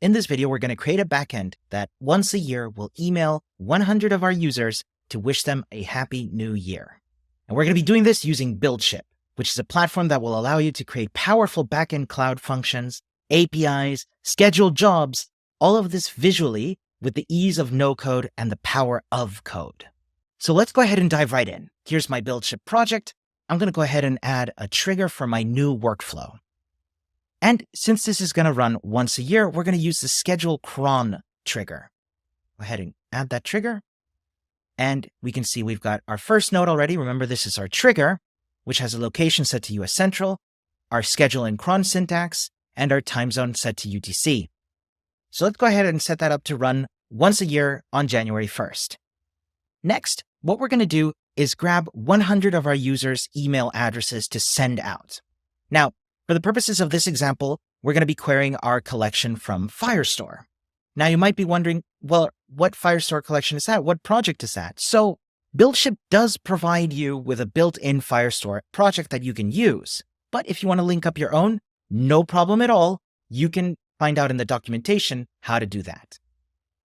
In this video, we're going to create a backend that once a year will email 100 of our users to wish them a happy new year. And we're going to be doing this using BuildShip, which is a platform that will allow you to create powerful backend cloud functions, APIs, schedule jobs, all of this visually with the ease of no code and the power of code. So let's go ahead and dive right in. Here's my BuildShip project. I'm going to go ahead and add a trigger for my new workflow. And since this is going to run once a year, we're going to use the schedule CRON trigger. Go ahead and add that trigger. And we can see we've got our first node already. Remember, this is our trigger, which has a location set to US Central, our schedule in CRON syntax, and our time zone set to UTC. So let's go ahead and set that up to run once a year on January 1st. Next, what we're going to do is grab 100 of our users' email addresses to send out. Now, for the purposes of this example, we're going to be querying our collection from Firestore. Now, you might be wondering, well, what Firestore collection is that? What project is that? So BuildShip does provide you with a built-in Firestore project that you can use. But if you want to link up your own, no problem at all. You can find out in the documentation how to do that.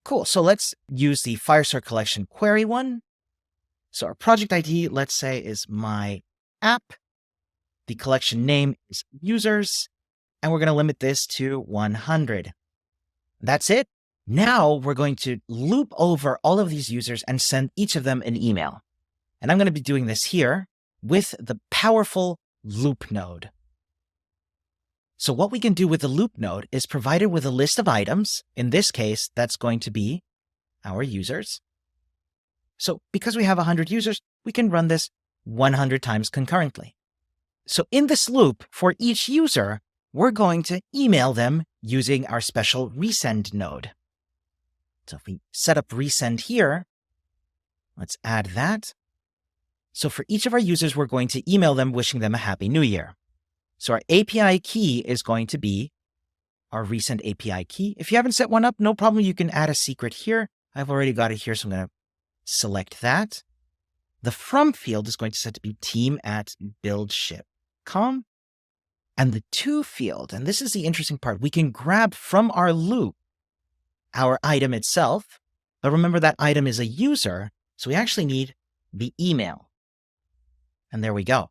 Cool. So let's use the Firestore collection query one. So our project ID, let's say, is my app. The collection name is users, and we're going to limit this to 100. That's it. Now we're going to loop over all of these users and send each of them an email. And I'm going to be doing this here with the powerful loop node. So what we can do with the loop node is provide it with a list of items. In this case, that's going to be our users. So because we have 100 users, we can run this 100 times concurrently. So in this loop, for each user, we're going to email them using our special resend node. So if we set up resend here, let's add that. So for each of our users, we're going to email them wishing them a happy new year. So our API key is going to be our resend API key. If you haven't set one up, no problem. You can add a secret here. I've already got it here, so I'm going to select that. The from field is going to set to be team@BuildShip.com. And the to field, and this is the interesting part, we can grab from our loop our item itself, but remember that item is a user, so we actually need the email. And there we go.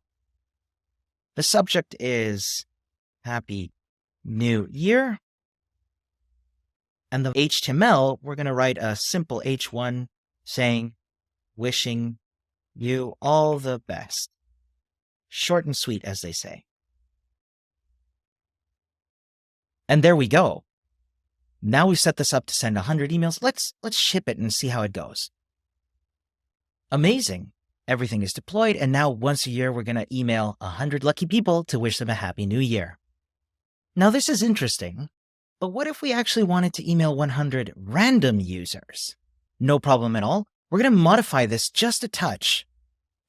The subject is Happy New Year. And the HTML, we're going to write a simple H1 saying, wishing you all the best. Short and sweet, as they say. And there we go. Now we've set this up to send 100 emails. Let's ship it and see how it goes. Amazing. Everything is deployed, and now once a year, we're going to email 100 lucky people to wish them a happy new year. Now, this is interesting, but what if we actually wanted to email 100 random users? No problem at all. We're going to modify this just a touch.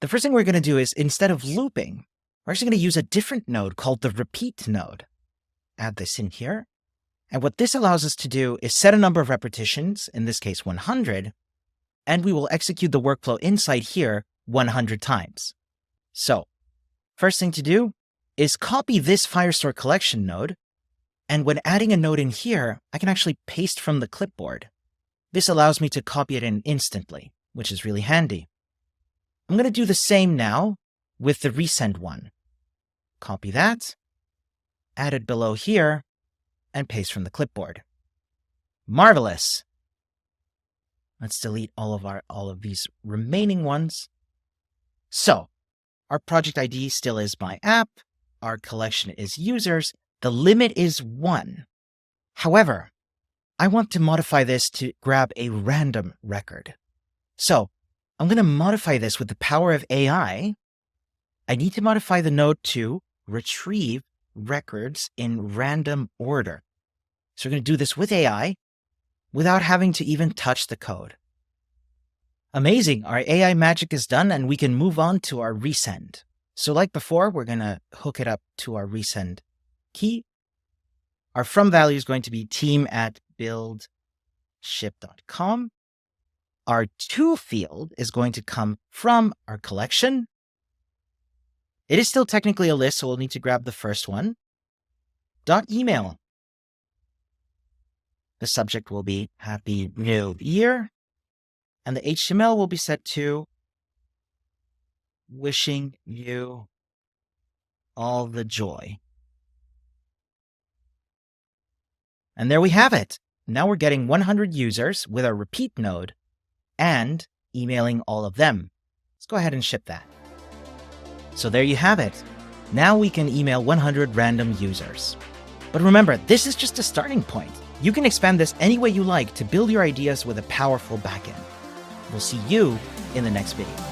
The first thing we're going to do is, instead of looping, we're actually going to use a different node called the repeat node. Add this in here. And what this allows us to do is set a number of repetitions, in this case 100, and we will execute the workflow inside here 100 times. So first thing to do is copy this Firestore collection node. And when adding a node in here, I can actually paste from the clipboard. This allows me to copy it in instantly, which is really handy. I'm going to do the same now with the resend one. Copy that, add it below here, and paste from the clipboard. Marvelous. Let's delete all of these remaining ones. So our project ID still is my app. Our collection is users. The limit is 1. However, I want to modify this to grab a random record. So I'm going to modify this with the power of AI. I need to modify the node to retrieve records in random order. So we're going to do this with AI without having to even touch the code. Amazing. Our AI magic is done, and we can move on to our resend. So like before, we're going to hook it up to our resend key. Our from value is going to be team@BuildShip.com. Our to field is going to come from our collection. It is still technically a list, so we'll need to grab the first one. .email. The subject will be Happy New Year. And the HTML will be set to wishing you all the joy. And there we have it. Now we're getting 100 users with our repeat node and emailing all of them. Let's go ahead and ship that. So there you have it. Now we can email 100 random users. But remember, this is just a starting point. You can expand this any way you like to build your ideas with a powerful backend. We'll see you in the next video.